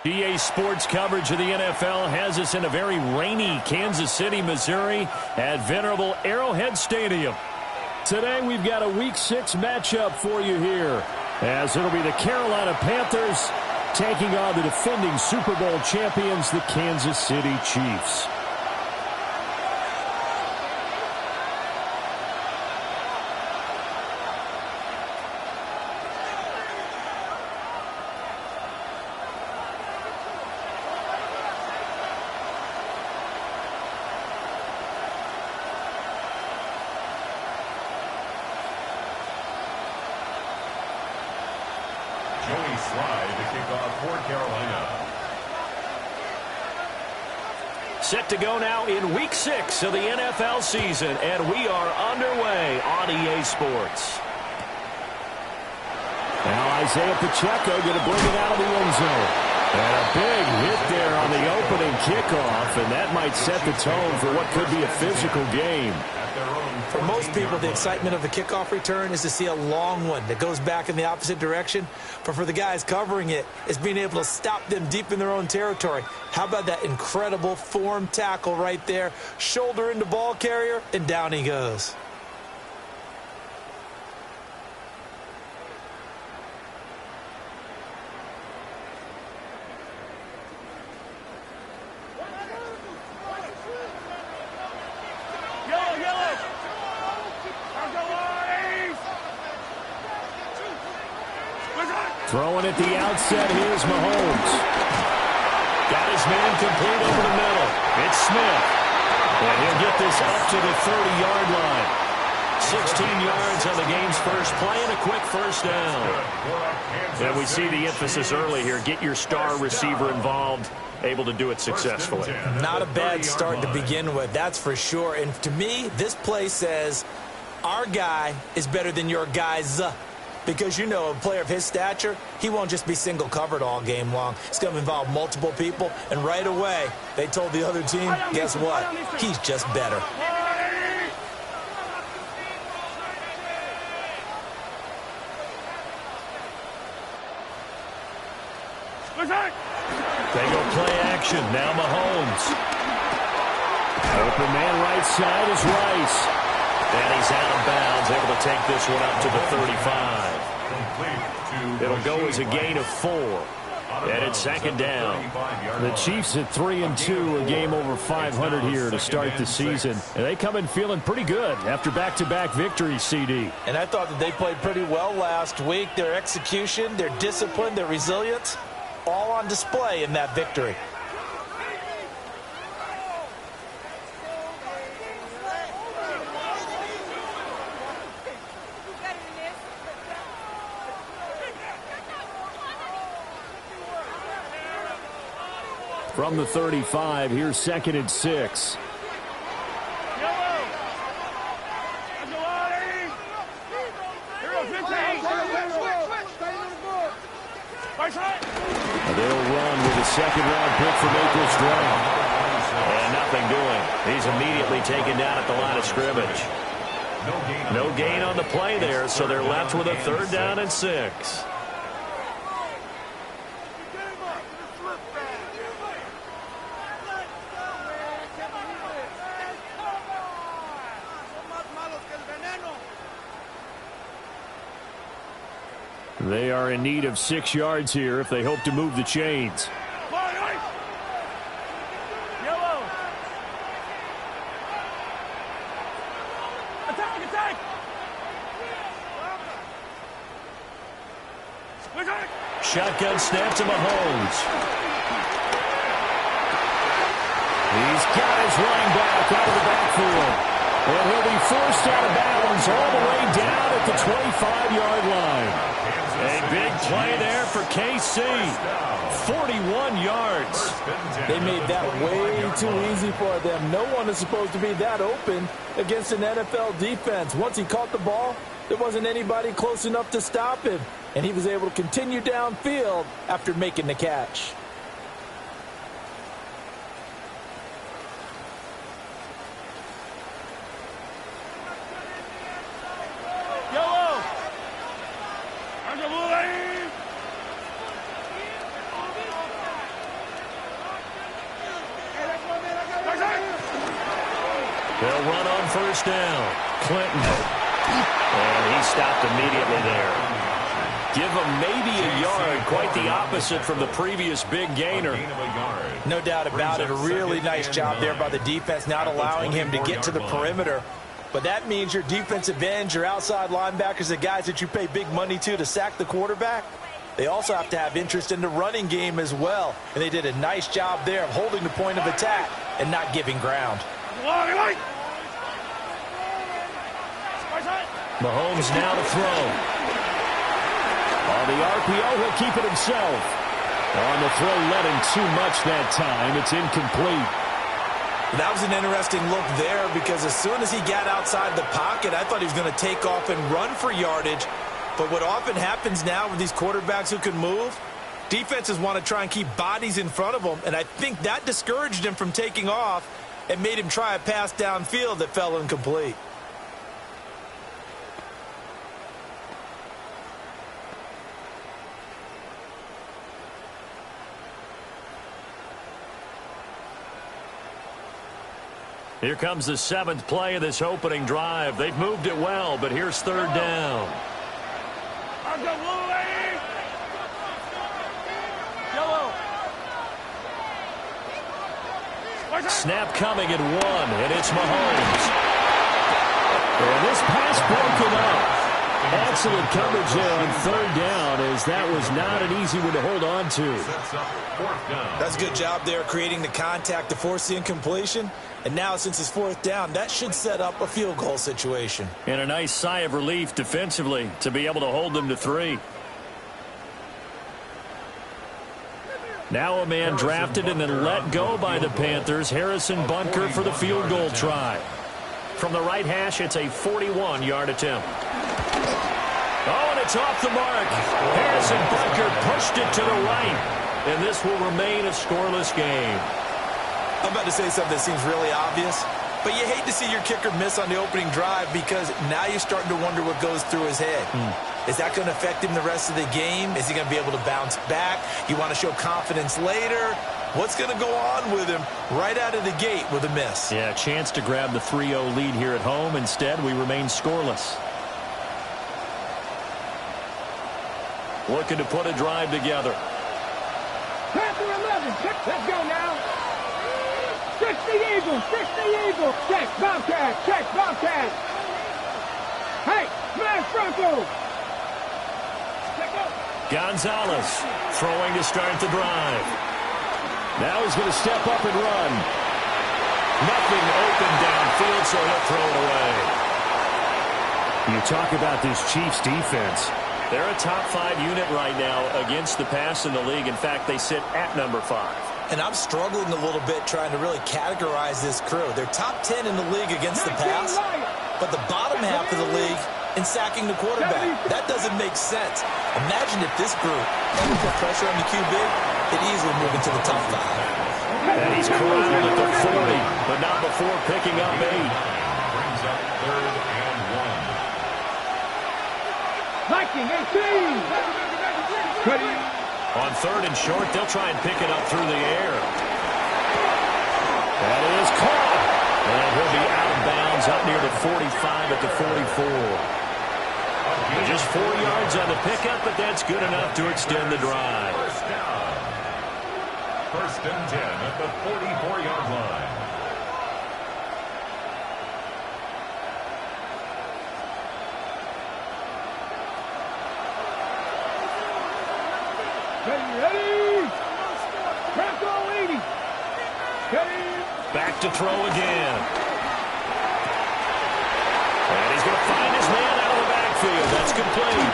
EA Sports coverage of the NFL has us in a very rainy Kansas City, Missouri at venerable Arrowhead Stadium. Today we've got a Week 6 matchup for you here, as it'll be the Carolina Panthers taking on the defending Super Bowl champions, the Kansas City Chiefs. Set to go now in Week 6 of the NFL season, and we are underway on EA Sports. Now Isaiah Pacheco going to bring it out of the end zone. And a big hit there on the opening kickoff, and that might set the tone for what could be a physical game. For most people, the excitement of the kickoff return is to see a long one that goes back in the opposite direction. But for the guys covering it, it's being able to stop them deep in their own territory. How about that incredible form tackle right there? Shoulder into ball carrier, and down he goes. Throwing at the outset, here's Mahomes. Got his man complete over the middle. It's Smith. And he'll get this up to the 30-yard line. 16 yards on the game's first play and a quick first down. And we see the emphasis early here. Get your star receiver involved, able to do it successfully. Not a bad start to begin with, that's for sure. And to me, this play says our guy is better than your guys. Because, you know, a player of his stature, he won't just be single covered all game long. It's going to involve multiple people. And right away, they told the other team, guess what? He's just better. They go play action. Now Mahomes. Open man right side is Rice. And he's out of bounds, able to take this one up to the 35. It'll go as a gain of 4. And it's second down. The Chiefs at 3-2, a game over 500 here to start the season. And they come in feeling pretty good after back-to-back victories, CD. And I thought that they played pretty well last week. Their execution, their discipline, their resilience, all on display in that victory. From the 35, here's 2nd and 6. They'll run with a second-round pick from Maple Stroud. And nothing doing. He's immediately taken down at the line of scrimmage. No gain on the play there, so they're left with a 3rd down and 6. They are in need of 6 yards here if they hope to move the chains. Shotgun snap to Mahomes. He's got his running back out of the backfield. And he'll be forced out of bounds all the way down at the 25-yard line. A big play there for KC. 41 yards. They made that way too easy for them. No one is supposed to be that open against an NFL defense. Once he caught the ball, there wasn't anybody close enough to stop him. And he was able to continue downfield after making the catch. on first down. Clinton. And he stopped immediately there. Give him maybe a yard, quite the opposite from the previous big gainer. No doubt about it. A really nice job there by the defense, not allowing him to get to the perimeter. But that means your defensive ends, your outside linebackers, the guys that you pay big money to sack the quarterback, they also have to have interest in the running game as well. And they did a nice job there of holding the point of attack and not giving ground. Mahomes now to throw. On the RPO, he'll keep it himself. On the throw, let him too much that time. It's incomplete. That was an interesting look there because as soon as he got outside the pocket, I thought he was going to take off and run for yardage. But what often happens now with these quarterbacks who can move, defenses want to try and keep bodies in front of them, and I think that discouraged him from taking off and made him try a pass downfield that fell incomplete. Here comes the 7th play of this opening drive. They've moved it well, but here's third down. Snap coming at 1, and it's Mahomes. And this pass broken up. Excellent coverage there on third down, as that was not an easy one to hold on to. That's a good job there creating the contact to force the incompletion. And now, since it's fourth down, that should set up a field goal situation. And a nice sigh of relief defensively to be able to hold them to 3. Now a man drafted and then let go by the Panthers. Harrison Bunker for the field goal try. From the right hash, it's a 41-yard attempt. Oh, and it's off the mark. Harrison Bunker pushed it to the right. And this will remain a scoreless game. I'm about to say something that seems really obvious, but you hate to see your kicker miss on the opening drive because now you're starting to wonder what goes through his head. Is that going to affect him the rest of the game? Is he going to be able to bounce back? You want to show confidence later? What's going to go on with him right out of the gate with a miss? Yeah, a chance to grab the 3-0 lead here at home. Instead, we remain scoreless. Looking to put a drive together. Panther 11, let's go now. 60 Eagles, 60 Eagles. Check, Bobcat, check, Bobcat. Hey, smash Bronco. Gonzalez throwing to start the drive. Now he's going to step up and run. Nothing open downfield, so he'll throw it away. You talk about this Chiefs defense. They're a top 5 unit right now against the pass in the league. In fact, they sit at number 5. And I'm struggling a little bit trying to really categorize this crew. They're top 10 in the league against the pass, but the bottom half of the league in sacking the quarterback. That doesn't make sense. Imagine if this group ever put pressure on the QB, it easily move into the top 5. And he's corralled at the 40, but not before picking up 8. Brings up 3rd and 1. Viking 18. On 3rd and short, they'll try and pick it up through the air. That is caught. And he'll be out of bounds up near the 45 at the 44. Just 4 yards on the pickup, but that's good enough to extend the drive. First down. 1st and 10 at the 44-yard line. Ready? Bronco 80. Back to throw again. And he's going to find his man out of the backfield. That's complete.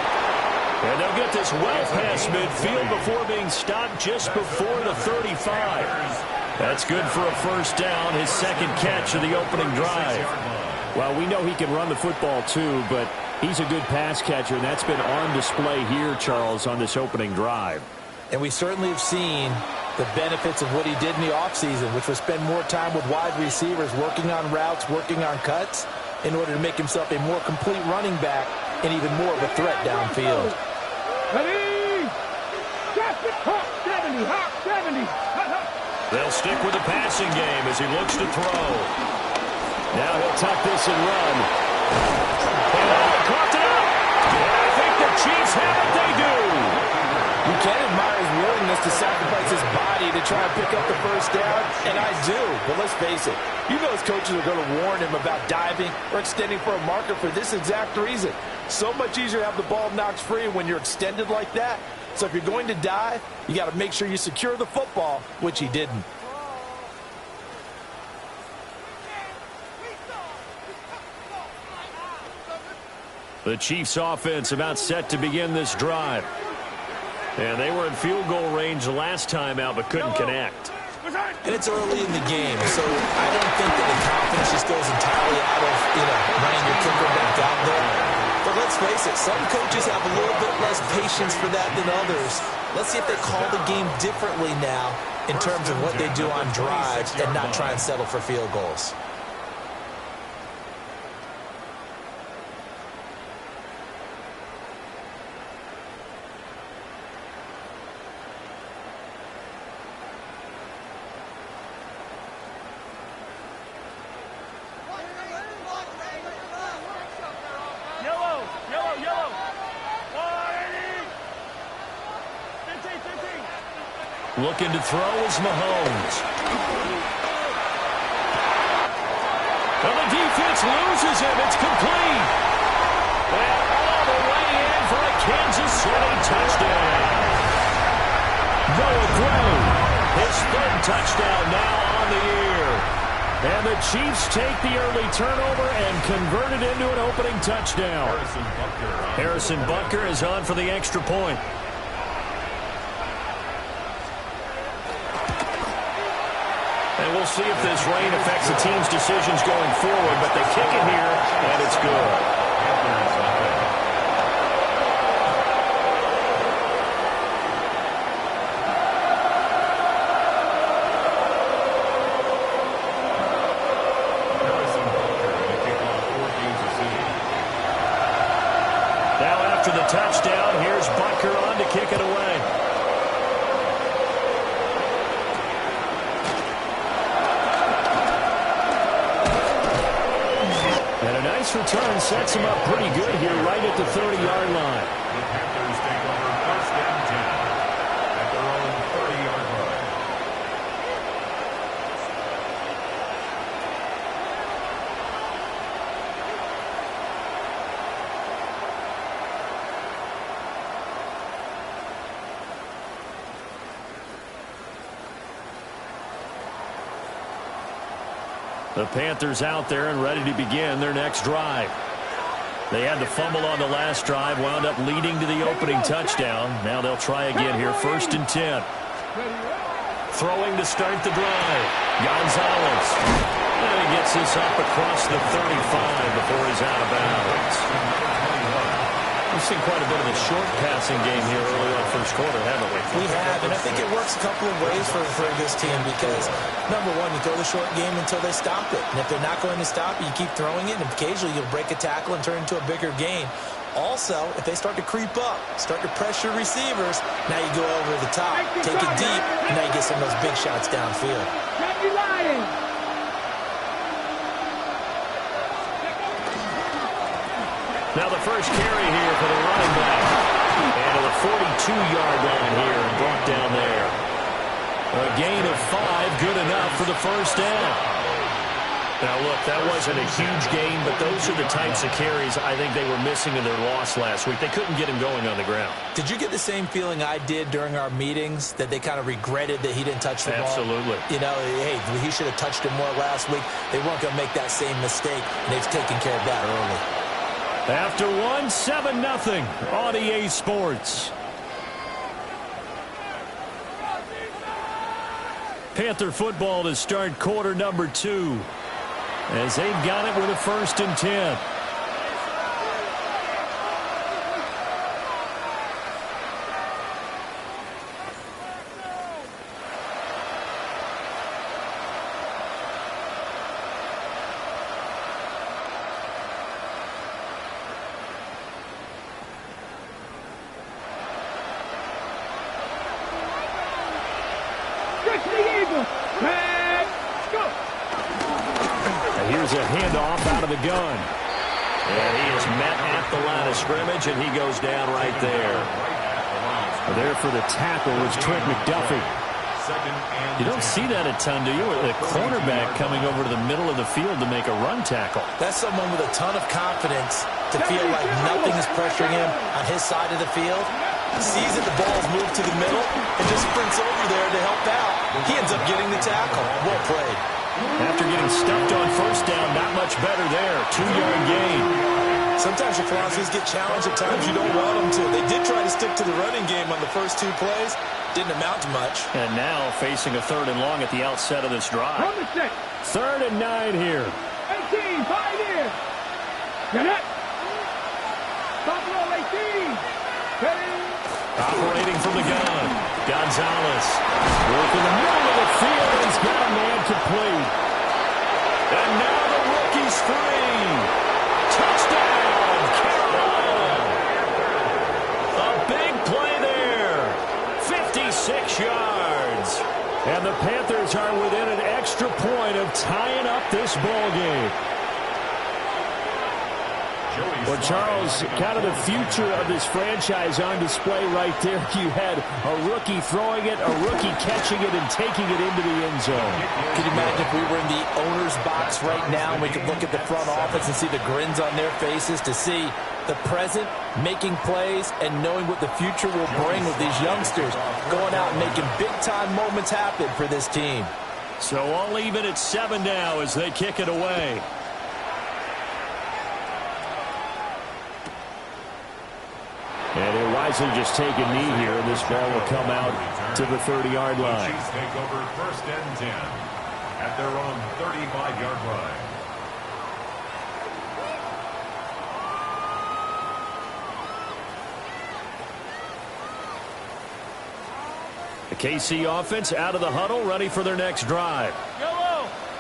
And they'll get this well past midfield before being stopped just before the 35. That's good for a first down, his 2nd catch of the opening drive. Well, we know he can run the football too, but he's a good pass catcher, and that's been on display here, Charles, on this opening drive. And we certainly have seen the benefits of what he did in the offseason, which was spend more time with wide receivers, working on routes, working on cuts, in order to make himself a more complete running back and even more of a threat downfield. Ready? Hawk 70, Hawk 70. They'll stick with the passing game as he looks to throw. Now he'll tuck this and run. And caught it up. And I think the Chiefs have it. They do. You can admire his willingness to sacrifice his body to try and pick up the first down, and I do. But let's face it, you know his coaches are going to warn him about diving or extending for a marker for this exact reason. So much easier to have the ball knocked free when you're extended like that. So if you're going to dive, you got to make sure you secure the football, which he didn't. The Chiefs offense about set to begin this drive. And they were in field goal range last time out, but couldn't connect. And it's early in the game, so I don't think that the confidence just goes entirely out of, running your kicker back out there. But let's face it, some coaches have a little bit less patience for that than others. Let's see if they call the game differently now in terms of what they do on drives and not try and settle for field goals. Looking to throw is Mahomes. And the defense loses him. It's complete. And all the way in for a Kansas City touchdown. Noah Gray, his third touchdown now on the year. And the Chiefs take the early turnover and convert it into an opening touchdown. Harrison Butker is on for the extra point. And we'll see if this rain affects the team's decisions going forward, but they kick it here, and it's good. Now after the touchdown, here's Butker on to kick it away. And a nice return sets him up pretty good here right at the 30-yard line. The Panthers take over first and 10 at their own 30-yard line. The Panthers out there and ready to begin their next drive. They had the fumble on the last drive, wound up leading to the opening touchdown. Now they'll try again here, 1st and 10. Throwing to start the drive. Gonzalez. And he gets this up across the 35 before he's out of bounds. We've seen quite a bit of a short passing game here early on first quarter, haven't we? We have, and I think it works a couple of ways for this team because, number one, you throw the short game until they stop it. And if they're not going to stop it, you keep throwing it, and occasionally you'll break a tackle and turn it into a bigger gain. Also, if they start to creep up, start to pressure receivers, now you go over the top, take it deep, and now you get some of those big shots downfield. Now the first carry here for the running back. And to the 42-yard line here and brought down there. A gain of 5, good enough for the first down. Now, look, that wasn't a huge gain, but those are the types of carries I think they were missing in their loss last week. They couldn't get him going on the ground. Did you get the same feeling I did during our meetings, that they kind of regretted that he didn't touch the ball? Absolutely. You know, hey, he should have touched it more last week. They weren't going to make that same mistake, and they've taken care of that early. After 7-0 on EA Sports. Panther football to start quarter number 2. As they've got it with a 1st and 10. Here's a handoff out of the gun. And he is met at the line of scrimmage, and he goes down right there. There for the tackle was Trent McDuffie. You don't see that a ton, do you? A cornerback coming over to the middle of the field to make a run tackle. That's someone with a ton of confidence to feel like nothing is pressuring him on his side of the field. Sees that the ball's moved to the middle and just sprints over there to help out. He ends up getting the tackle. Well played. After getting stuffed on first down, not much better there. 2-yard gain. Sometimes your philosophies get challenged at times you don't want them to. They did try to stick to the running game on the first 2 plays. Didn't amount to much. And now facing a 3rd and long at the outset of this drive. 3rd and 9 here. 18, 5 in. Get it. Buffalo 18. Ready. Operating from the gun. Gonzalez. Working the middle of the field. He's got a man complete. And now the rookie's free. Touchdown, Carolina. A big play there. 56 yards. And the Panthers are within an extra point of tying up this ball game. Well, Charles, kind of the future of this franchise on display right there. You had a rookie throwing it, a rookie catching it, and taking it into the end zone. Can you imagine if we were in the owner's box right now and we could look at the front office and see the grins on their faces, to see the present making plays and knowing what the future will bring with these youngsters going out and making big-time moments happen for this team. So all even at 7 now as they kick it away. And he'll wisely just take a knee here, and this ball will come out to the 30-yard line. Chiefs take over 1st and 10 at their own 35-yard line. The KC offense out of the huddle, ready for their next drive.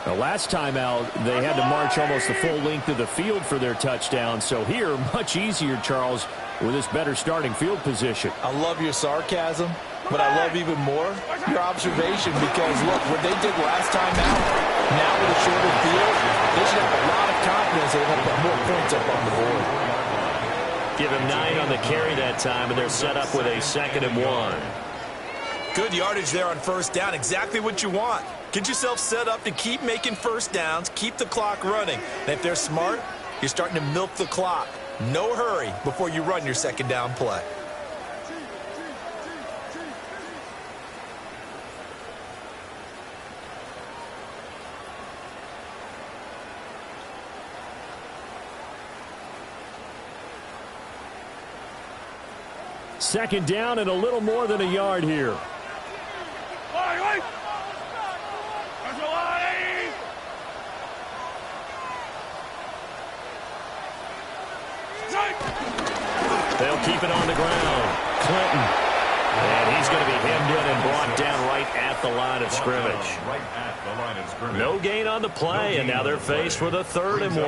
The last time out, they had to march almost the full length of the field for their touchdown. So here, much easier, Charles, with this better starting field position. I love your sarcasm, but I love even more your observation, because, look, what they did last time out, now with a shorter field, they should have a lot of confidence they're going to put more points up on the board. Give him 9 on the carry that time, and they're set up with a 2nd and 1. Good yardage there on first down. Exactly what you want. Get yourself set up to keep making first downs, keep the clock running. And if they're smart, you're starting to milk the clock. No hurry before you run your 2nd down play. Second down and a little more than a yard here. They'll keep it on the ground. Clinton. And he's going to be hemmed in and brought down right at the line of scrimmage. No gain on the play, and now they're faced with a 3rd and 1.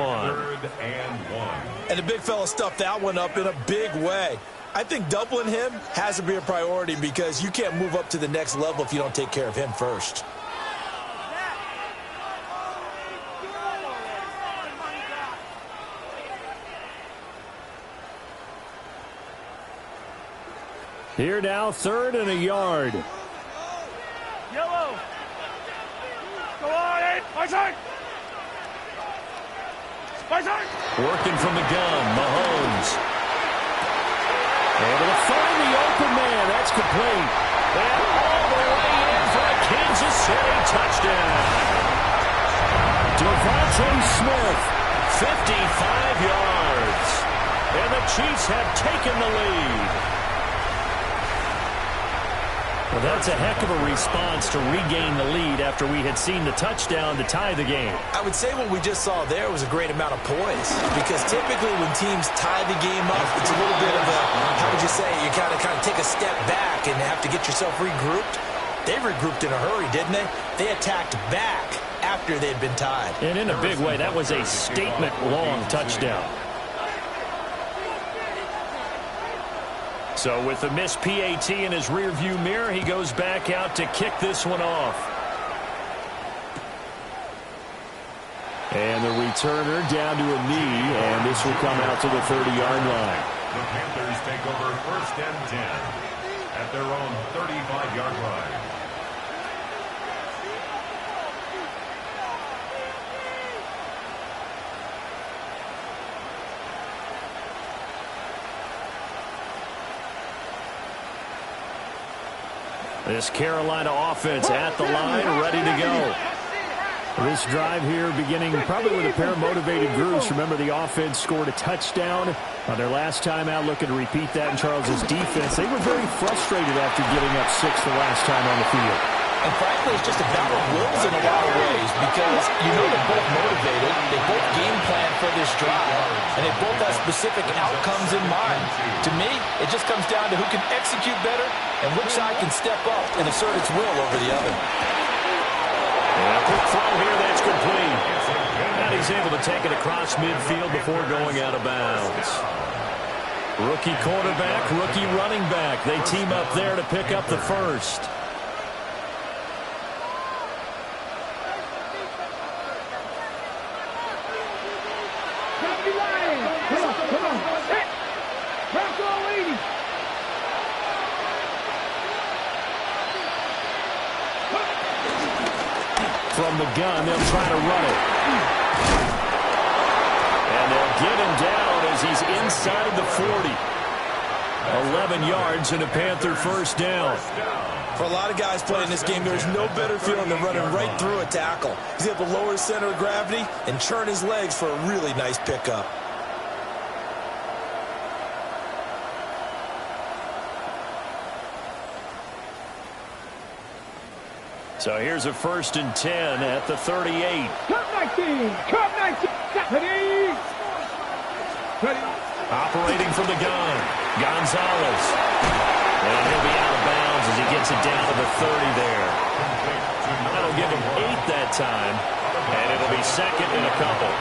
And the big fella stuffed that one up in a big way. I think doubling him has to be a priority, because you can't move up to the next level if you don't take care of him first. Here now, 3rd and a yard. Yellow. Go on, Ed. My side. My side. Working from the gun, Mahomes. Able to find the open man. That's complete. And all the way in for a Kansas City touchdown. Devontae Smith, 55 yards. And the Chiefs have taken the lead. Well, that's a heck of a response to regain the lead after we had seen the touchdown to tie the game. I would say what we just saw there was a great amount of poise, because typically when teams tie the game up, it's a little bit of a, how would you say, you kind of take a step back and have to get yourself regrouped. They regrouped in a hurry, didn't they? They attacked back after they had been tied. And in a big way, that was a statement-long touchdown. So with the missed PAT in his rearview mirror, he goes back out to kick this one off. And the returner down to a knee, and this will come out to the 30-yard line. The Panthers take over 1st and 10 at their own 35-yard line. This Carolina offense at the line, ready to go. This drive here beginning probably with a pair of motivated groups. Remember, the offense scored a touchdown on their last time out, looking to repeat that in Charles's defense. They were very frustrated after giving up 6 the last time on the field. And frankly, it's just a battle of wills in a lot of ways because you know they're both motivated. They both game plan for this drive, and they both have specific outcomes in mind. To me, it just comes down to who can execute better and which side can step up and assert its will over the other. Yeah, quick throw here, that's complete. And he's able to take it across midfield before going out of bounds. Rookie quarterback, rookie running back. They team up there to pick up the first. From the gun, they'll try to run it. And they'll get him down as he's inside the 40. 11 yards and a Panther first down. For a lot of guys playing this game, there's no better feeling than running right through a tackle. He's able to lower his center of gravity and churn his legs for a really nice pickup. So here's a 1st and 10 at the 38. Cut 19! Cut 19! Ready! Ready! Operating from the gun, Gonzalez. And he'll be out of bounds as he gets it down to the 30 there. That'll give him 8 that time, and it'll be 2nd and a couple.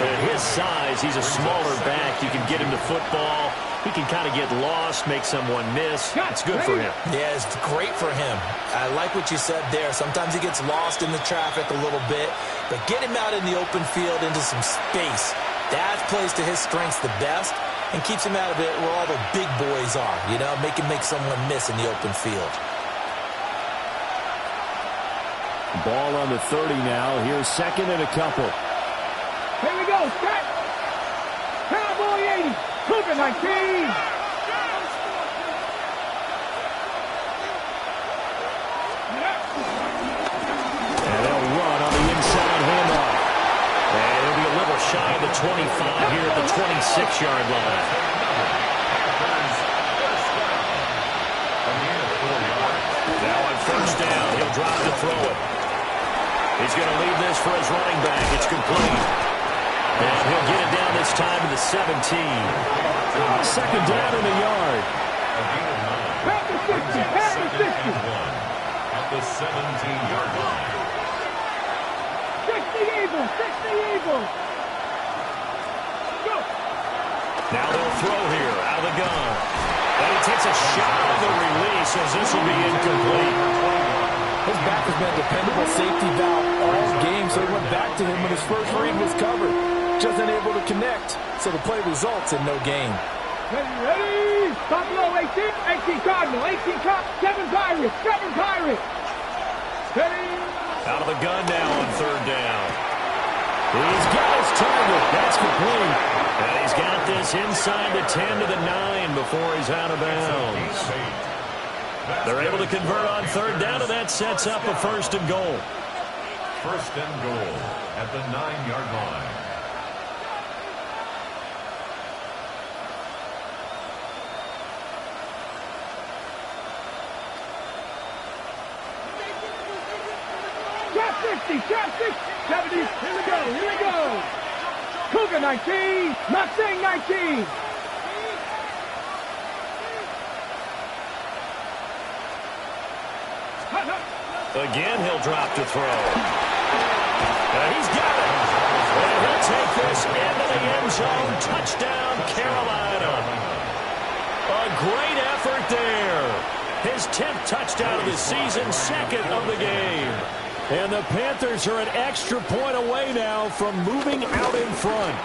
At his size, he's a smaller back. You can get him to football. He can kind of get lost, make someone miss. It's good for him. Yeah, it's great for him. I like what you said there. Sometimes he gets lost in the traffic a little bit, but get him out in the open field into some space. That plays to his strengths the best and keeps him out of it where all the big boys are, you know, make someone miss in the open field. Ball on the 30 now. Here's 2nd and a couple. Here we go, set! Cowboy 80! Cougar 19! And they'll run on the inside handoff. And it'll be a little shy of the 25 here at the 26-yard line. Now on 1st down, he'll drive to throw it. He's going to leave this for his running back. It's complete. And he'll get it down this time to the 17. 2nd down in the yard. At the 17-yard line. 60 Eagles! 60 Eagles! Go! Now they'll throw here out of the gun. And he takes a shot on the release as this will be incomplete. His back has been a dependable safety valve all game, so he went back to him when his first read was covered. Just unable to connect, so the play results in no gain. Ready, ready! Buffalo 18, 18 Cardinal, 18 Cardinal, 7 Pirates, 7 Pirates! Ready! Out of the gun now on 3rd down. He's got his target. That's complete. And he's got this inside the 10 to the 9 before he's out of bounds. They're able to convert on 3rd down, and that sets up a 1st and goal. 1st and goal at the 9-yard line. Trap 60, trap 60, 70, here we go, here we go! Cougar 19, Mustang 19! Again, he'll drop to throw. He's got it. And he'll take this into the end zone. Touchdown, Carolina. A great effort there. His 10th touchdown of the season, 2nd of the game. And the Panthers are an extra point away now from moving out in front.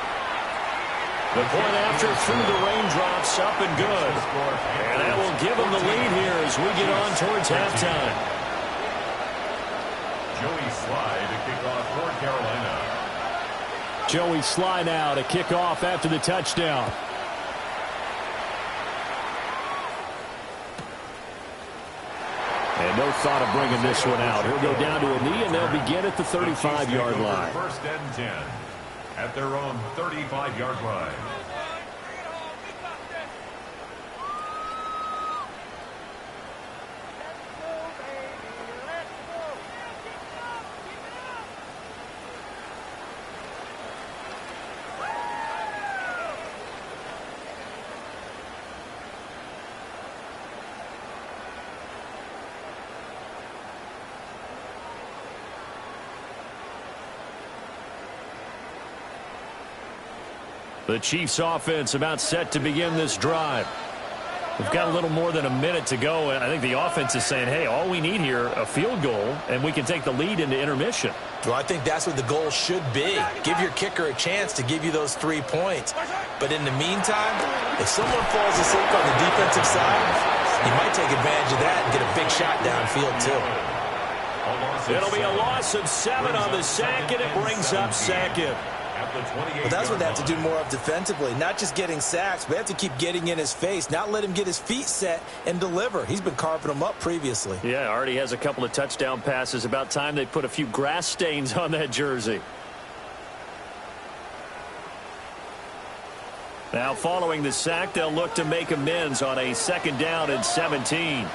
The point after through the raindrops, up and good. And that will give them the lead here as we get on towards halftime. Joey Sly to kick off for Carolina. Joey Sly now to kick off after the touchdown. And no thought of bringing this one out. He'll go down to a knee, and they'll begin at the 35-yard line. First and 10 at their own 35-yard line. The Chiefs offense about set to begin this drive. We've got a little more than a minute to go. I think the offense is saying, hey, all we need here, a field goal, and we can take the lead into intermission. Well, I think that's what the goal should be. Give your kicker a chance to give you those 3 points. But in the meantime, if someone falls asleep on the defensive side, he might take advantage of that and get a big shot downfield, too. It'll be a loss of 7 on the sack, and it brings up second. But that's what they have to do more of defensively, not just getting sacks. We have to keep getting in his face, not let him get his feet set and deliver. He's been carving them up previously. Yeah, already has a couple of touchdown passes. About time they put a few grass stains on that jersey. Now following the sack, they'll look to make amends on a 2nd down and 17.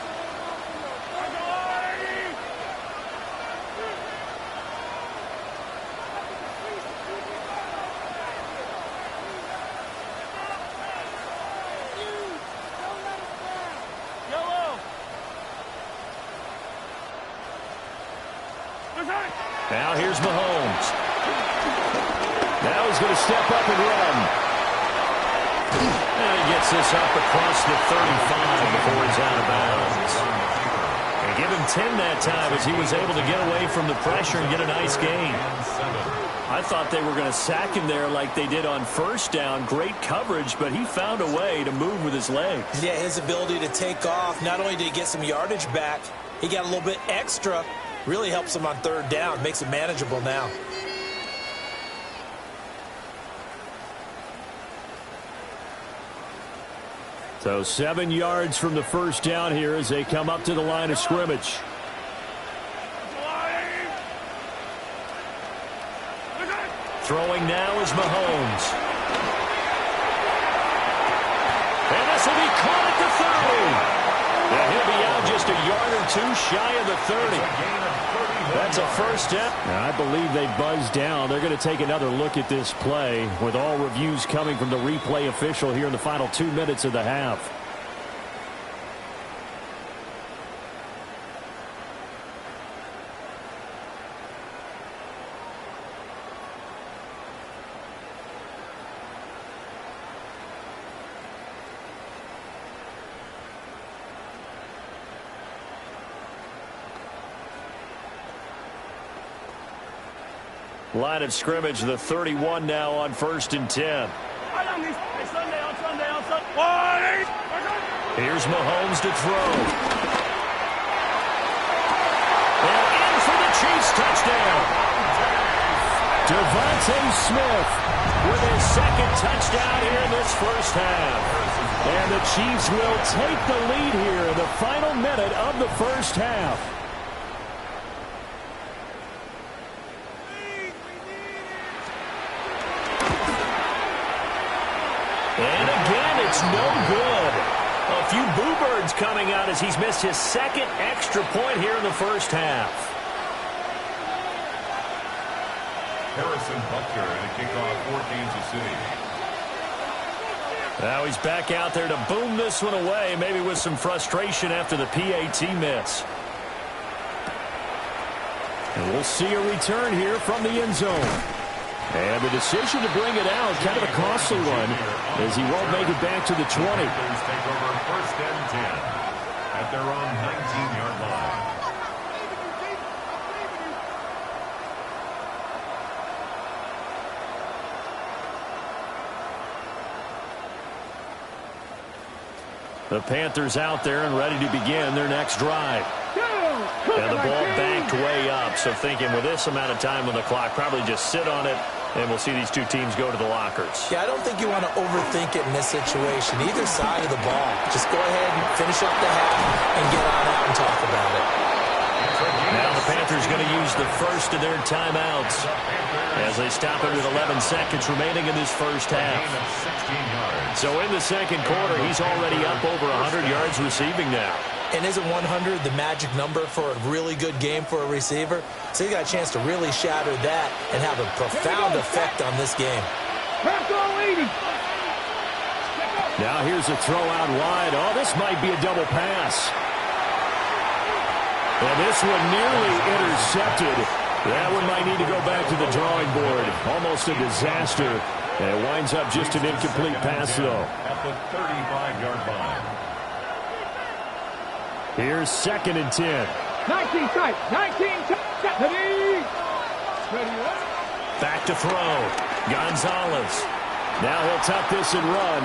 Now here's Mahomes. Now he's going to step up and run. And he gets this up across the 35 before he's out of bounds. And give him 10 that time as he was able to get away from the pressure and get a nice gain. I thought they were going to sack him there like they did on 1st down. Great coverage, but he found a way to move with his legs. Yeah, his ability to take off, not only did he get some yardage back, he got a little bit extra. Really helps him on 3rd down, makes it manageable now. So 7 yards from the 1st down here as they come up to the line of scrimmage. Throwing now is Mahomes. And this will be caught at the 30. And he'll be out just a yard or 2 shy of the 30. That's a 1st down. Now, I believe they buzzed down. They're going to take another look at this play with all reviews coming from the replay official here in the final 2 minutes of the half. Line of scrimmage, the 31 now on 1st and 10. Here's Mahomes to throw. And in for the Chiefs touchdown. Devontae Smith with his 2nd touchdown here in this 1st half. And the Chiefs will take the lead here in the final minute of the 1st half. And again, it's no good. A few boo birds coming out as he's missed his 2nd extra point here in the 1st half. Harrison Butker to kick off for Kansas City. Now he's back out there to boom this one away, maybe with some frustration after the PAT miss. And we'll see a return here from the end zone. And the decision to bring it out, kind of a costly one, as he won't make it back to the 20. Take over 1st and 10 at their own 19-yard line. The Panthers out there and ready to begin their next drive. And the ball backed way up, so thinking with this amount of time on the clock, probably just sit on it, and we'll see these two teams go to the lockers. Yeah, I don't think you want to overthink it in this situation. Either side of the ball. Just go ahead and finish up the half and get on out and talk about it. Now the Panthers going to use the first of their timeouts as they stop it with 11 seconds remaining in this first half. So in the second quarter, he's already up over 100 yards receiving now. And isn't 100 the magic number for a really good game for a receiver? So you got a chance to really shatter that and have a profound effect on this game. Now here's a throw out wide. Oh, this might be a double pass. And this one nearly intercepted. That one might need to go back to the drawing board. Almost a disaster. And it winds up just an incomplete pass, though. At the 35-yard line. Here's 2nd and 10. 19 tight. 19 tight. Ready. Back to throw. Gonzalez. Now he'll tuck this and run.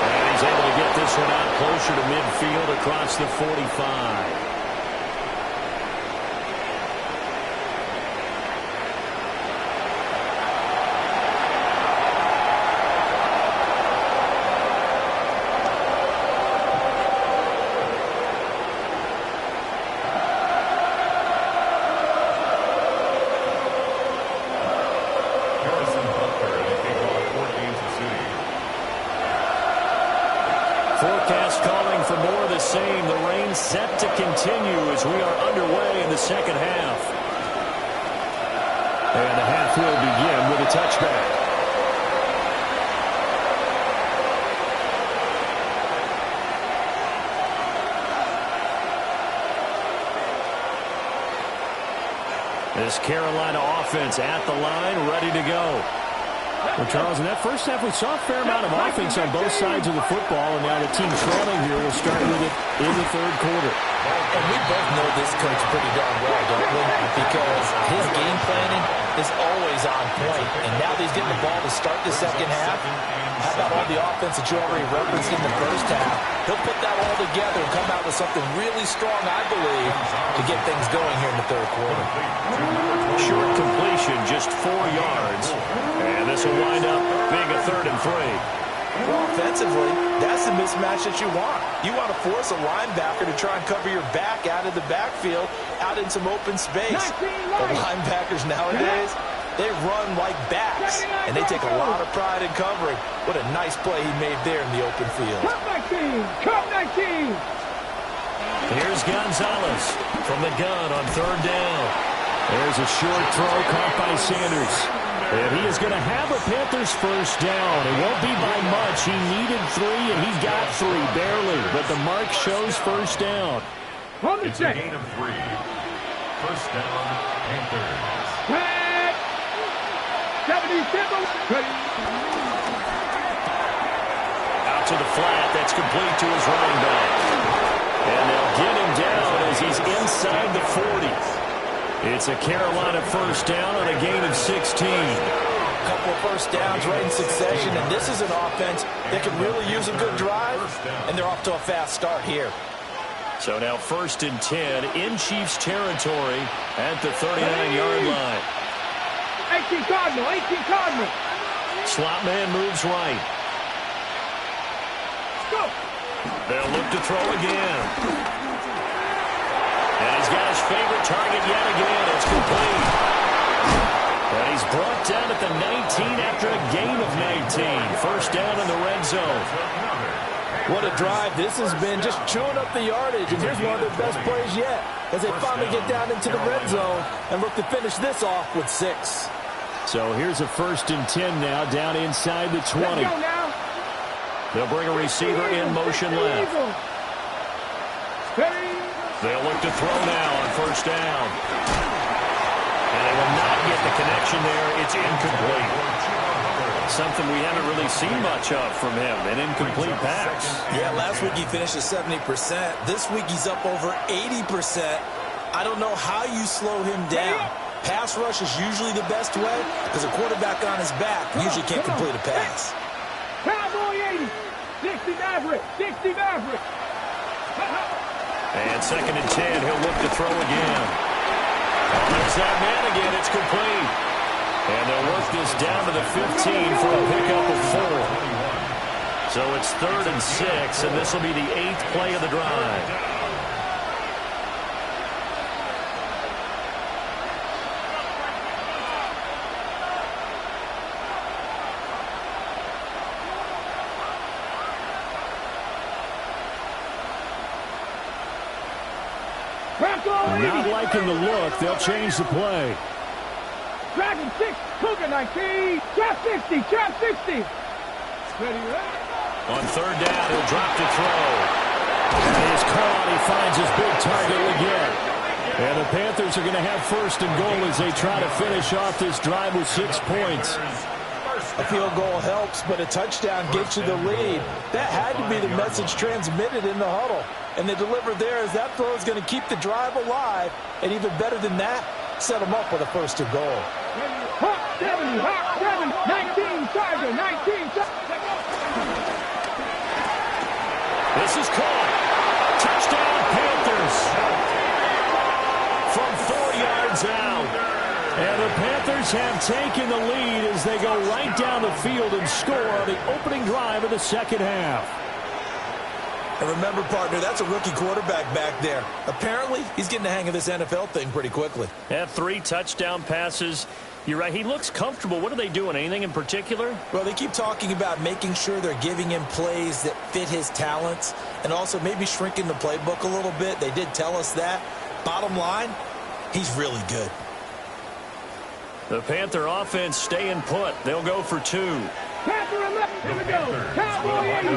And he's able to get this one out closer to midfield across the 45. Forecast calling for more of the same. The rain set to continue as we are underway in the second half. And the half will begin with a touchback. This Carolina offense at the line, ready to go. Well, Charles, in that first half, we saw a fair amount of offense on both sides of the football, and now the team trailing here will start with it in the third quarter. And we both know this coach pretty darn well, don't we? Because his game planning is always on point. And now that he's getting the ball to start the second half, how about all the offense that you already referenced in the first half? He'll put that all together and come out with something really strong, I believe, to get things going here in the third quarter. Short completion, just 4 yards. And this will wind up being a 3rd and 3. Well, offensively, that's the mismatch that you want. You want to force a linebacker to try and cover your back out of the backfield, out in some open space. The linebackers nowadays, they run like backs, and they take a lot of pride in covering. What a nice play he made there in the open field. Come 19! Come 19! Here's Gonzalez from the gun on 3rd down. There's a short throw caught by Sanders. And he is going to have a Panthers first down. It won't be by much. He needed 3, and he got 3, barely. But the mark shows first down. It's a gain of 3. First down, Panthers. 77. Out to the flat. That's complete to his running back. And they'll get him down as he's inside the 40. It's a Carolina first down on a gain of 16. A couple of first downs right in succession, and this is an offense that can really use a good drive, and they're off to a fast start here. So now 1st and 10 in Chiefs territory at the 39-yard line. 18 Cardinal, 18 Cardinal. Slot man moves right. Go. They'll look to throw again. And he's got his favorite target yet again. It's complete. And he's brought down at the 19 after a gain of 19. First down in the red zone. What a drive this has been, just chewing up the yardage. And here's one of their best plays yet as they finally get down into the red zone and look to finish this off with 6. So here's a 1st and 10 now, down inside the 20. Let's go now. They'll bring a receiver in motion left. They'll look to throw now on first down. And they will not get the connection there. It's incomplete. Something we haven't really seen much of from him, an incomplete pass. Yeah, last week he finished at 70%. This week he's up over 80%. I don't know how you slow him down. Pass rush is usually the best way because a quarterback on his back usually can't complete a pass. Cowboy 80. 60 Maverick. 60 Maverick. And 2nd and 10. He'll look to throw again. Oh, there's that man again. It's complete. And they'll work this down to the 15 for a pickup of 4. So it's 3rd and 6, and this will be the 8th play of the drive. Not liking the look. They'll change the play. Dragon 6, Cougar 19. Trap 60, trap 60. Ready, On 3rd down, he'll drop to throw. And he is caught. He finds his big target again. And the Panthers are going to have 1st and goal as they try to finish off this drive with 6 points. A field goal helps, but a touchdown gets you the lead. That had to be the message transmitted in the huddle. And they delivered there as that throw is going to keep the drive alive. And even better than that, set them up with a 1st and goal. Hawk 70, Hawk 7, 19, Tiger, 19. This is caught. Touchdown, Panthers. From 4 yards out. And the Panthers have taken the lead as they go right down the field and score on the opening drive of the 2nd half. And remember, partner, that's a rookie quarterback back there. Apparently, he's getting the hang of this NFL thing pretty quickly. Yeah, 3 touchdown passes. You're right. He looks comfortable. What are they doing? Anything in particular? Well, they keep talking about making sure they're giving him plays that fit his talents and also maybe shrinking the playbook a little bit. They did tell us that. Bottom line, he's really good. The Panther offense staying put. They'll go for 2. Panther 11, here we go. Cowboy 80.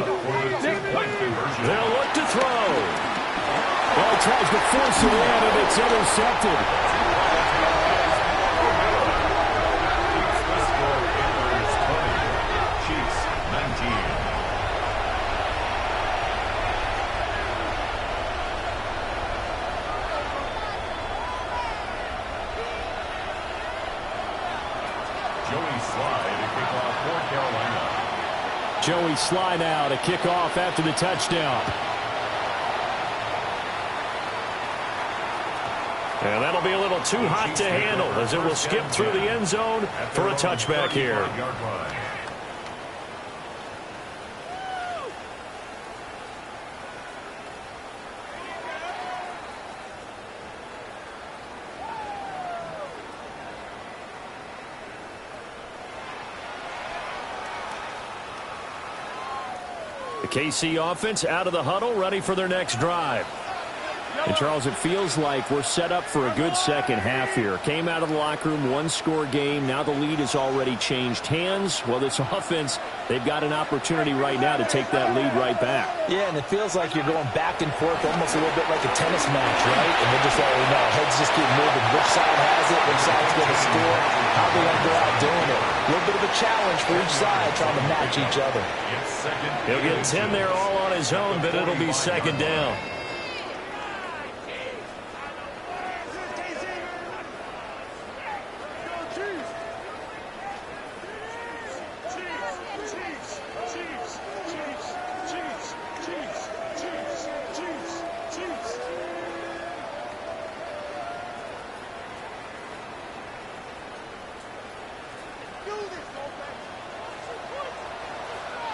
They'll look to throw. Well, he tries to force it in, and it's intercepted. Joey Sly now to kick off after the touchdown. And that'll be a little too hot to handle as it will skip through the end zone for a touchback here. The KC offense out of the huddle, ready for their next drive. And, Charles, it feels like we're set up for a good second half here. Came out of the locker room, 1-score game. Now the lead has already changed hands. Well, this offense, they've got an opportunity right now to take that lead right back. Yeah, and it feels like you're going back and forth almost a little bit like a tennis match, right? And they just already know. Heads just keep moving. Which side has it? Which side's going to score? How are they going to go out doing it? A little bit of a challenge for each side trying to match each other. He'll get 10 there all on his own, but it'll be 2nd down.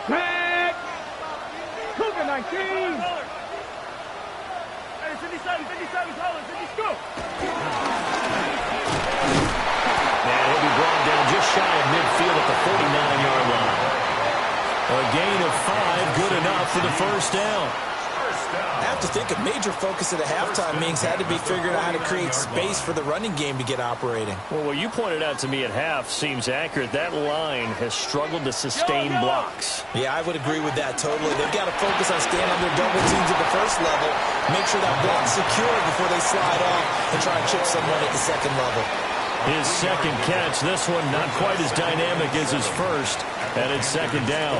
Back. Cougar 19. Hey, 57, 57, Collins, 50, go. And he'll be brought down just shy of midfield at the 49-yard line. A gain of 5, good enough for the 1st down. I have to think a major focus at a halftime means had to be figuring out how to create space for the running game to get operating. Well, what you pointed out to me at half seems accurate. That line has struggled to sustain blocks. Yeah, I would agree with that totally. They've got to focus on staying on their double teams at the 1st level, make sure that block's secure before they slide off and try and chip someone at the 2nd level. His 2nd catch, this one not quite as dynamic as his 1st, and it's 2nd down.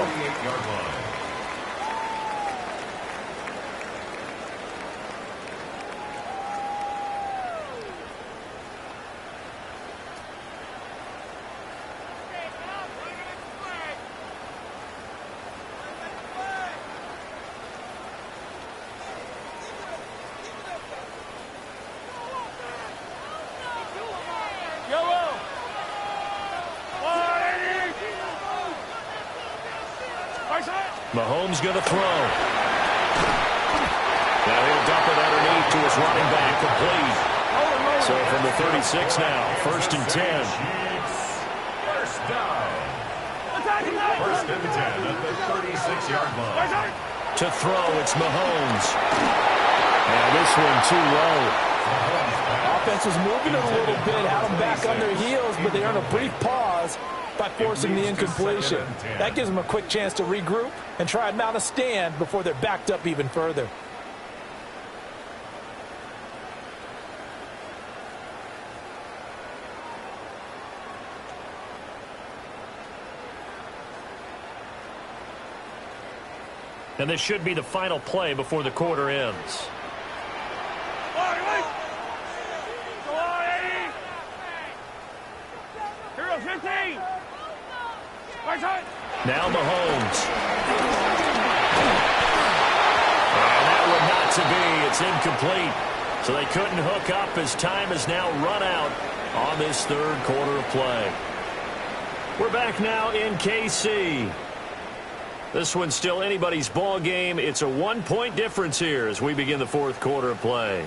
Mahomes going to throw. Now he'll dump it underneath to his running back, complete. So from the 36 now, 1st and 10. First down. First and 10 at the 36-yard line. To throw, it's Mahomes. And this one too low. Offense was moving it a little bit, had them back on their heels, but they earned a brief pause by forcing the incompletion. That gives them a quick chance to regroup and try and mount a stand before they're backed up even further. And this should be the final play before the quarter ends. Now Mahomes. And that one not to be. It's incomplete. So they couldn't hook up as time has now run out on this 3rd quarter of play. We're back now in KC. This one's still anybody's ball game. It's a 1-point difference here as we begin the 4th quarter of play.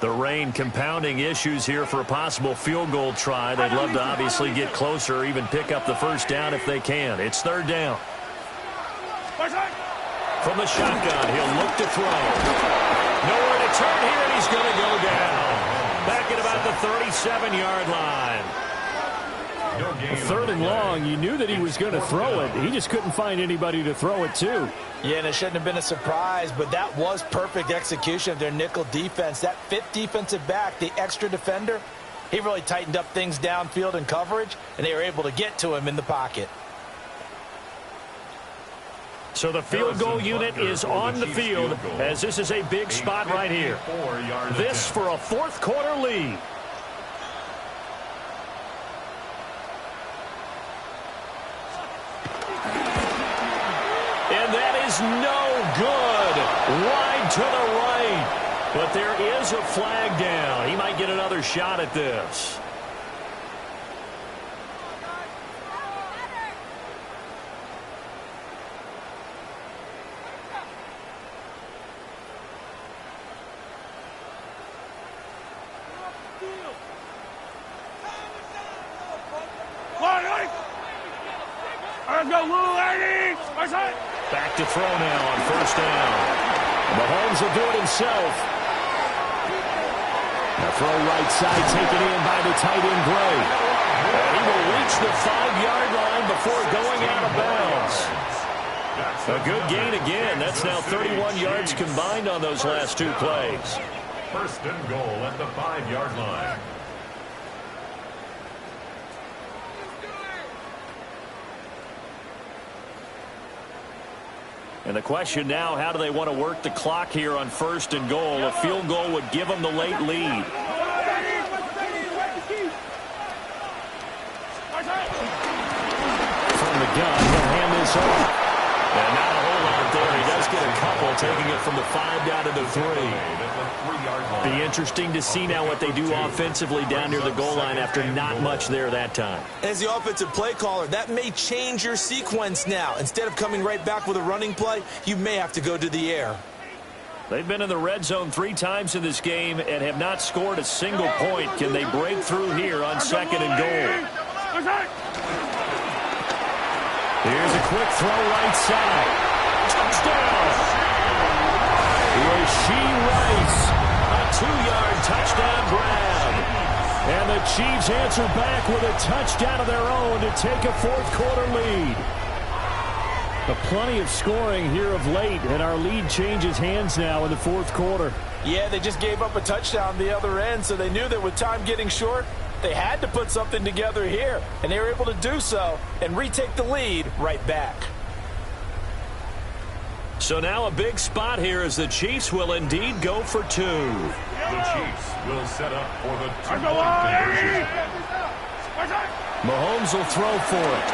The rain compounding issues here for a possible field goal try. They'd love to obviously get closer or even pick up the 1st down if they can. It's 3rd down. From the shotgun, he'll look to throw. Nowhere to turn here, and he's going to go down. Back at about the 37-yard line. 3rd and long, you knew that he was going to throw it. He just couldn't find anybody to throw it to. Yeah, and it shouldn't have been a surprise, but that was perfect execution of their nickel defense. That 5th defensive back, the extra defender, he really tightened up things downfield in coverage, and they were able to get to him in the pocket. So the field goal unit is on the field as this is a big spot right here. This for a 4th quarter lead. And that is no good. Wide to the right. But there is a flag down. He might get another shot at this. Back to throw now on 1st down. Mahomes will do it himself. A throw right side taken in by the tight end Gray. And he will reach the 5-yard line before going out of bounds. A good gain again. That's now 31 yards combined on those last 2 plays. 1st and goal at the 5-yard line. And the question now, how do they want to work the clock here on 1st and goal? A field goal would give them the late lead. From the gun, he'll hand this off. And not a whole lot there. He does get a couple, taking it from the 5 down to the 3. Be interesting to see now what they do offensively down near the goal line after not much there that time. As the offensive play caller, that may change your sequence now. Instead of coming right back with a running play, you may have to go to the air. They've been in the red zone 3 times in this game and have not scored a single point. Can they break through here on 2nd and goal? Here's a quick throw right side. Touchdown! Rasheed Rice. A 2-yard touchdown grab. And the Chiefs answer back with a touchdown of their own to take a 4th quarter lead. Plenty of scoring here of late, and our lead changes hands now in the 4th quarter. Yeah, they just gave up a touchdown the other end, so they knew that with time getting short, they had to put something together here, and they were able to do so and retake the lead right back. So now a big spot here as the Chiefs will indeed go for 2. The Chiefs will set up for the two-point conversion. Mahomes will throw for it.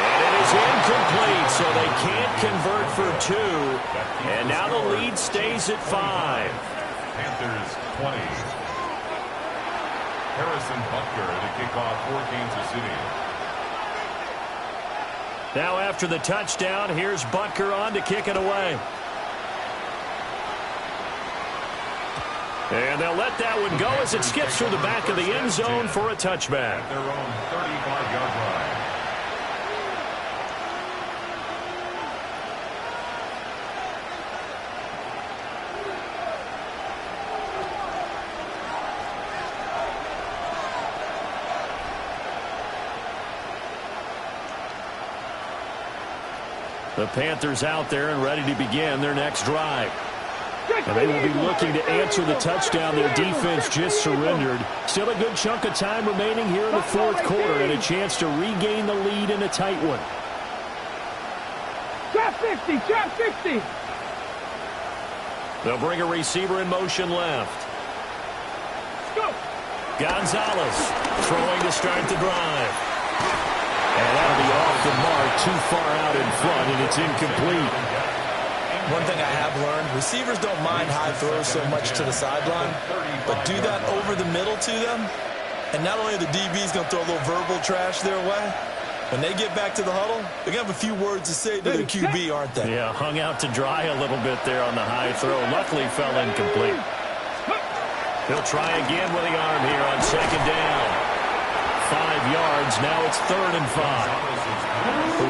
And it is incomplete, so they can't convert for 2. And now the lead stays at 5. Panthers 20. Harrison Butker to kick off for Kansas City. Now after the touchdown, here's Butker on to kick it away. And they'll let that one go as it skips through the back of the end zone for a touchback. At their own 35-yard line. The Panthers out there and ready to begin their next drive. And they will be looking to answer the touchdown their defense just surrendered. Still a good chunk of time remaining here in the fourth quarter and a chance to regain the lead in a tight one. Trap 50, trap 50. They'll bring a receiver in motion left. Go. Gonzalez throwing to start the drive. And that'll be off the mark, too far out in front, and it's incomplete. One thing I have learned, receivers don't mind high throws so much to the sideline, but do that over the middle to them, and not only are the DBs going to throw a little verbal trash their way, when they get back to the huddle, they're going to have a few words to say to their QB, aren't they? Yeah, hung out to dry a little bit there on the high throw. Luckily fell incomplete. He'll try again with the arm here on second down. 5 yards, now it's 3rd and 5.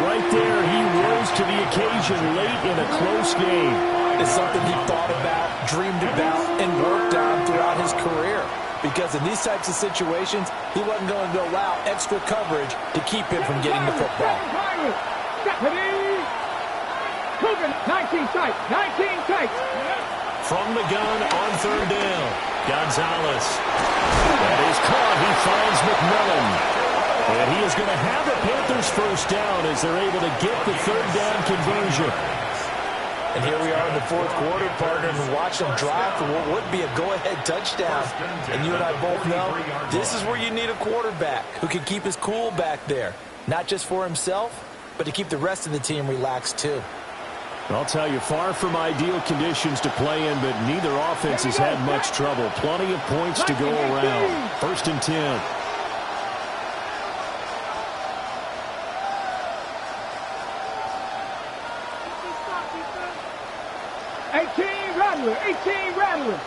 Right there, he rose to the occasion late in a close game. It's something he thought about, dreamed about, and worked on throughout his career. Because in these types of situations, he wasn't going to allow extra coverage to keep him from getting the football. 19 tight, 19 tight. From the gun on 3rd down, Gonzalez. That is caught. He finds McMillan. And he is going to have the Panthers first down as they're able to get the 3rd down conversion. And here we are in the fourth quarter, partner, and watch them drive for what would be a go-ahead touchdown. And you and I both know this is where you need a quarterback who can keep his cool back there. Not just for himself, but to keep the rest of the team relaxed too. I'll tell you, far from ideal conditions to play in, but neither offense has had much trouble. Plenty of points to go around. 1st and 10. Rattler.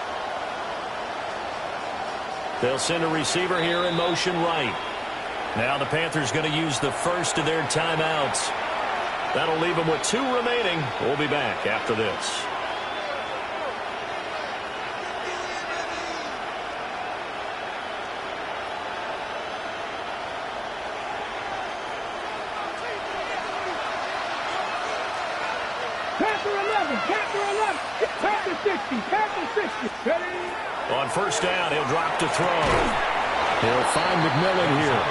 They'll send a receiver here in motion right. Now the Panthers going to use the first of their timeouts. That'll leave them with 2 remaining. We'll be back after this. Panther 60. Ready? On 1st down, he'll drop to throw. He'll find McMillan here.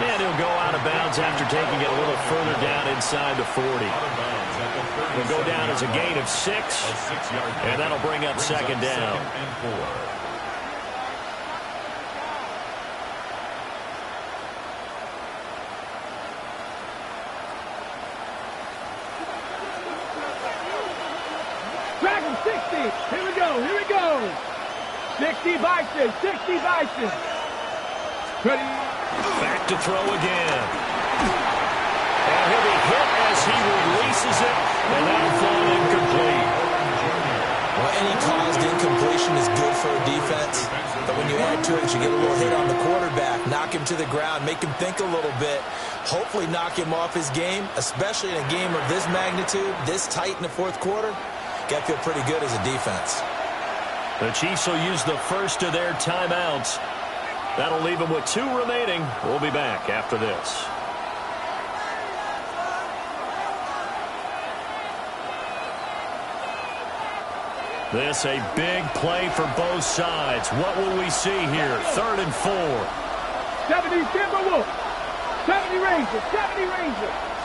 And he'll go out of bounds after taking it a little further down inside the 40. He'll go down as a gain of 6, and that'll bring up 2nd down. Dragon 60. Here we go. 60 Bison. Ready? Back to throw again. And he'll be hit as he releases it, and that'll fall incomplete. Well, any caused incompletion is good for a defense, but when you add to it, you get a little hit on the quarterback, knock him to the ground, make him think a little bit, hopefully knock him off his game, especially in a game of this magnitude, this tight in the fourth quarter. Got to feel pretty good as a defense. The Chiefs will use the first of their timeouts. That'll leave them with 2 remaining. We'll be back after this. This a big play for both sides. What will we see here? 3rd and 4. 70 Timberwolf. 70 Rangers.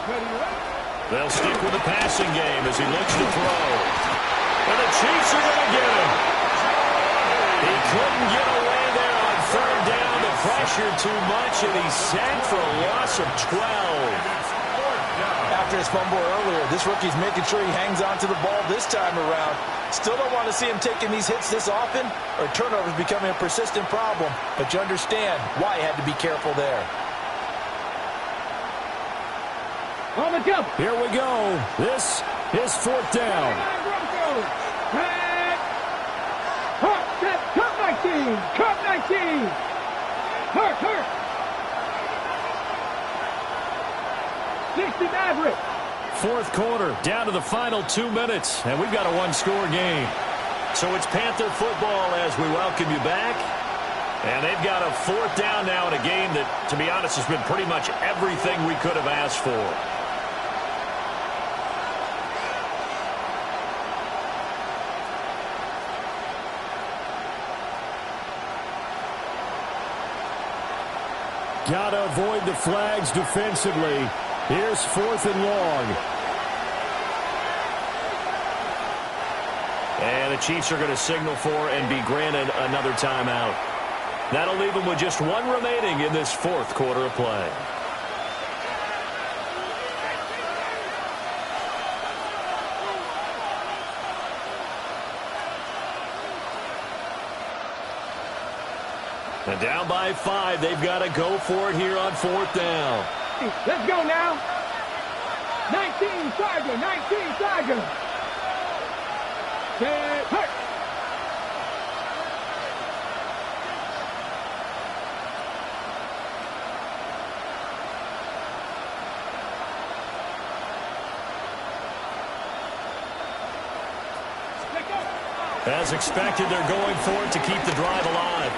They'll stick with the passing game as he looks to throw. And the Chiefs are going to get him. He couldn't get away there on third down. The pressure too much, and he's sacked for a loss of 12. After his fumble earlier, this rookie's making sure he hangs on to the ball this time around. Still don't want to see him taking these hits this often, or turnovers becoming a persistent problem. But you understand why he had to be careful there. On the jump. Here we go. This is fourth down. Cut 19. Cut 19. Hurt. 60 Maverick. Fourth quarter, down to the final 2 minutes, and we've got a one-score game. So it's Panther football as we welcome you back. And they've got a fourth down now in a game that, to be honest, has been pretty much everything we could have asked for. Got to avoid the flags defensively. Here's fourth and long. And the Chiefs are going to signal for and be granted another timeout. That'll leave them with just one remaining in this fourth quarter of play. And down by 5, they've got to go for it here on fourth down. Let's go now. 19 Tiger. 19 Tiger. Hurt. As expected, they're going for it to keep the drive alive.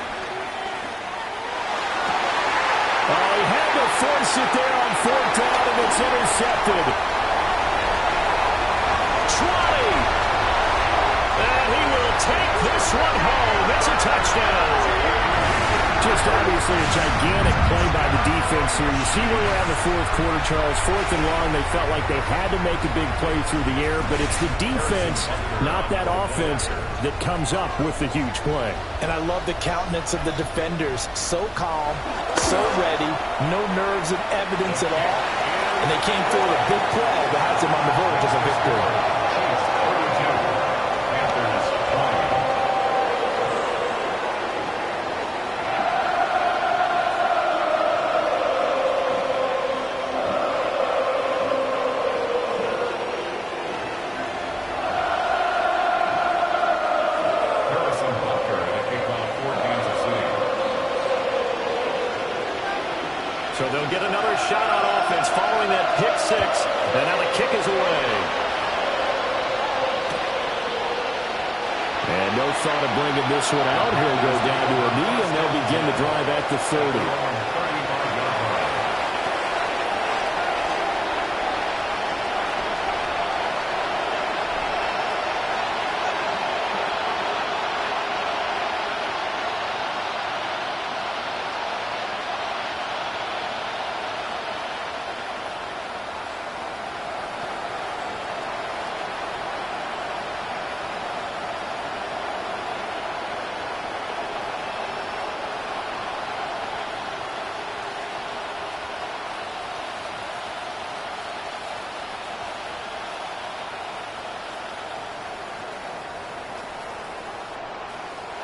He had to force it there on fourth down, and it's intercepted. 20. And he will take this one home. It's a touchdown. Just obviously a gigantic play by the defense here. You see where we're at in the fourth quarter, Charles. Fourth and long, they felt like they had to make a big play through the air, but it's the defense, not that offense, that comes up with the huge play. And I love the countenance of the defenders. So calm, so ready, no nerves and evidence at all. And they came through with a big play that has them on the verge of a victory. So they'll get another shot on offense following that pick six. And now the kick is away. And no thought of bringing this one out. He'll go down to a knee, and they'll begin the drive at the 30.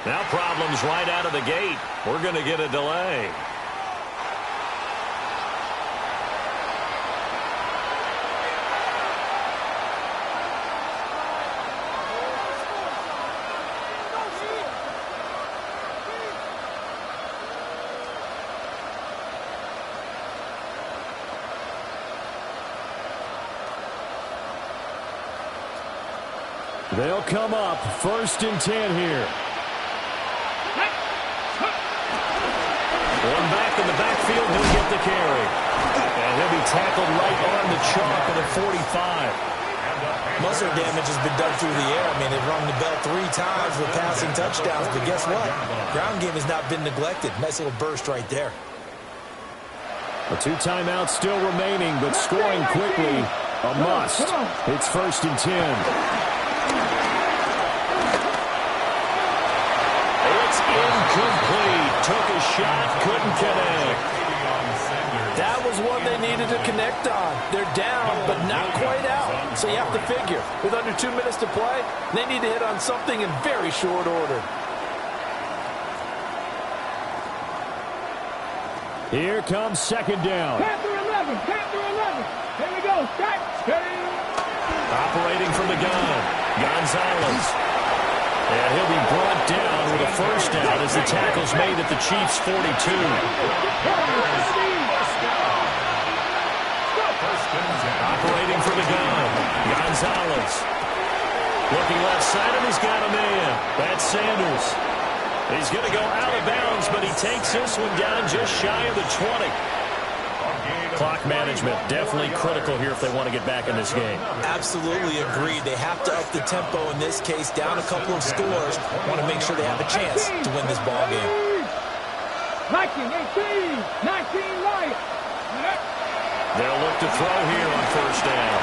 Now problems right out of the gate. We're going to get a delay. They'll come up 1st and 10 here. One back in the backfield, he'll get the carry. And he'll be tackled right on the chalk at the 45. Muscle damage has been done through the air. I mean, they've rung the bell 3 times with passing touchdowns, but guess what? Ground game has not been neglected. Nice little burst right there. 2 timeouts still remaining, but scoring quickly, a must. It's 1st and 10. It's incomplete. Took a shot, couldn't connect. That was one they needed to connect on. They're down, but not quite out. So you have to figure, with under 2 minutes to play, they need to hit on something in very short order. Here comes 2nd down. Panther 11, Panther 11. Here we go, start. Operating from the gun, Gonzalez. And he'll be brought down with a 1st down as the tackle's made at the Chiefs' 42. Operating from the gun, Gonzalez. Looking left side, and he's got a man. That's Sanders. He's going to go out of bounds, but he takes this one down just shy of the 20. Clock management, definitely critical here if they want to get back in this game. Absolutely agreed. They have to up the tempo in this case, down a couple of scores. Want to make sure they have a chance to win this ball game. 19, 18, 19, right. They'll look to throw here on 1st down.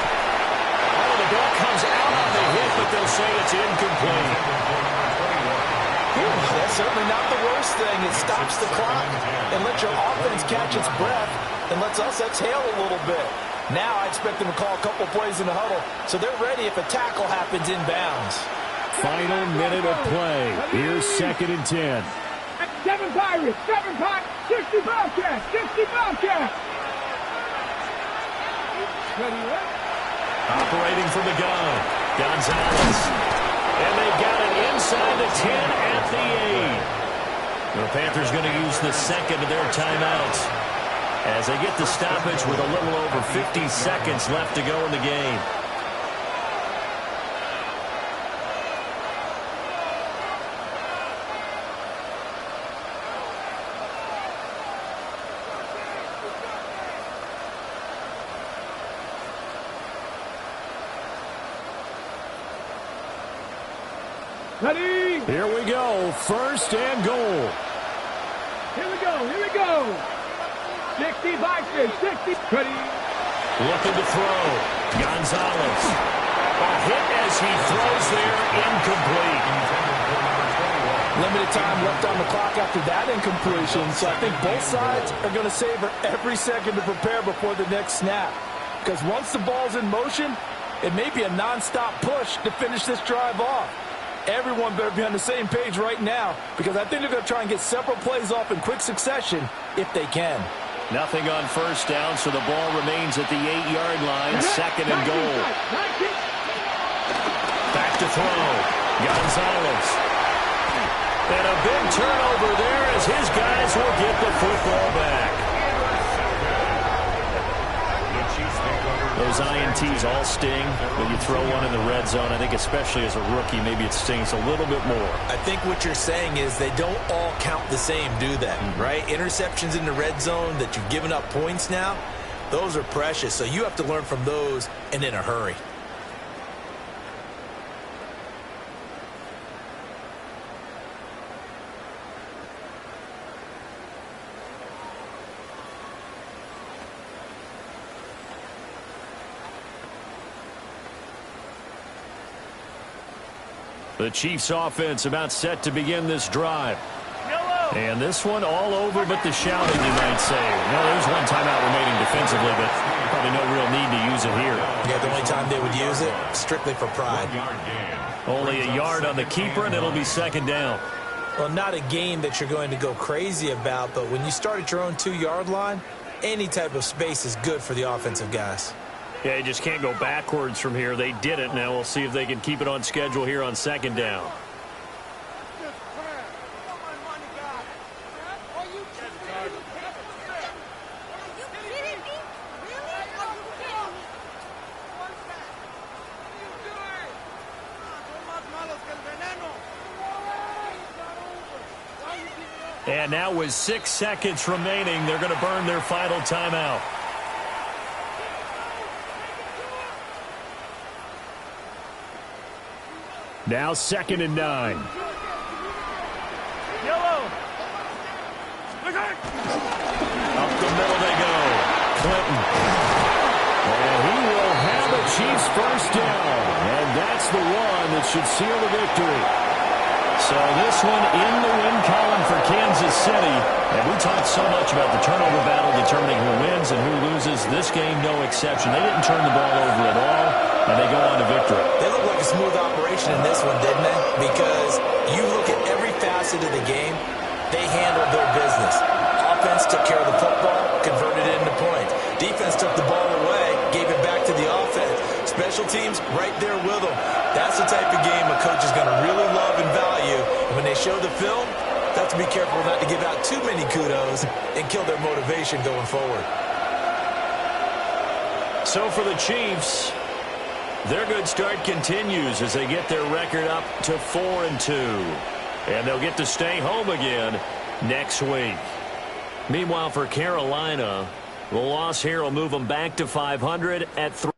Oh, the ball comes out on the hit, but they'll say it's incomplete. That's certainly not the worst thing. It stops the clock and lets your offense catch its breath and lets us exhale a little bit. Now I expect them to call a couple plays in the huddle so they're ready if a tackle happens inbounds. Final minute of play. Here's 2nd and 10. 7 Pirates, 7 Pirates, 60 Bobcats, 60 Bobcats. Operating from the gun, Gonzalez. And they've got it inside the 10 at the 8. The Panthers going to use the 2nd of their timeouts as they get the stoppage with a little over 50 seconds left to go in the game. Ready? Here we go. 1st and goal. Here we go, here we go. 60 Vikings, 60. Ready? Looking to throw. Gonzalez. A hit as he throws there, incomplete. Limited time left on the clock after that incompletion, so I think both sides are going to savor every second to prepare before the next snap. Because once the ball's in motion, it may be a non-stop push to finish this drive off. Everyone better be on the same page right now because I think they're going to try and get several plays off in quick succession if they can. Nothing on 1st down, so the ball remains at the 8-yard line. 2nd and goal. Back to throw. Gonzalez. And a big turnover there as his guys will get the football back. Those INTs all sting when you throw one in the red zone. I think especially as a rookie, maybe it stings a little bit more. I think what you're saying is they don't all count the same, do they? Right? Interceptions in the red zone that you've given up points now, those are precious. So you have to learn from those and in a hurry. The Chiefs offense about set to begin this drive. And this one all over but the shouting, you might say. Well, there's one timeout remaining defensively, but probably no real need to use it here. Yeah, the only time they would use it, strictly for pride. Only a yard on the keeper, and it'll be 2nd down. Well, not a game that you're going to go crazy about, but when you start at your own 2-yard line, any type of space is good for the offensive guys. Yeah, you just can't go backwards from here. They did it. Now we'll see if they can keep it on schedule here on 2nd down. And now with 6 seconds remaining, they're going to burn their final timeout. Now 2nd and 9. Yellow. Up the middle they go. Clinton. And he will have a Chiefs first down. And that's the one that should seal the victory. So this one in the win column for Kansas City. And we talked so much about the turnover battle determining who wins and who loses. This game, no exception. They didn't turn the ball over at all, and they go on to victory. They look like a smooth operation in this one, didn't they? Because you look at every facet of the game, they handled their business. Offense took care of the football, converted it into points. Defense took the ball away, gave it back to the offense. Special teams, right there with them. That's the type of game a coach is going to really love and value. And when they show the film, they have to be careful not to give out too many kudos and kill their motivation going forward. So for the Chiefs, their good start continues as they get their record up to 4-2. And they'll get to stay home again next week. Meanwhile, for Carolina, the loss here will move them back to 500 at 3.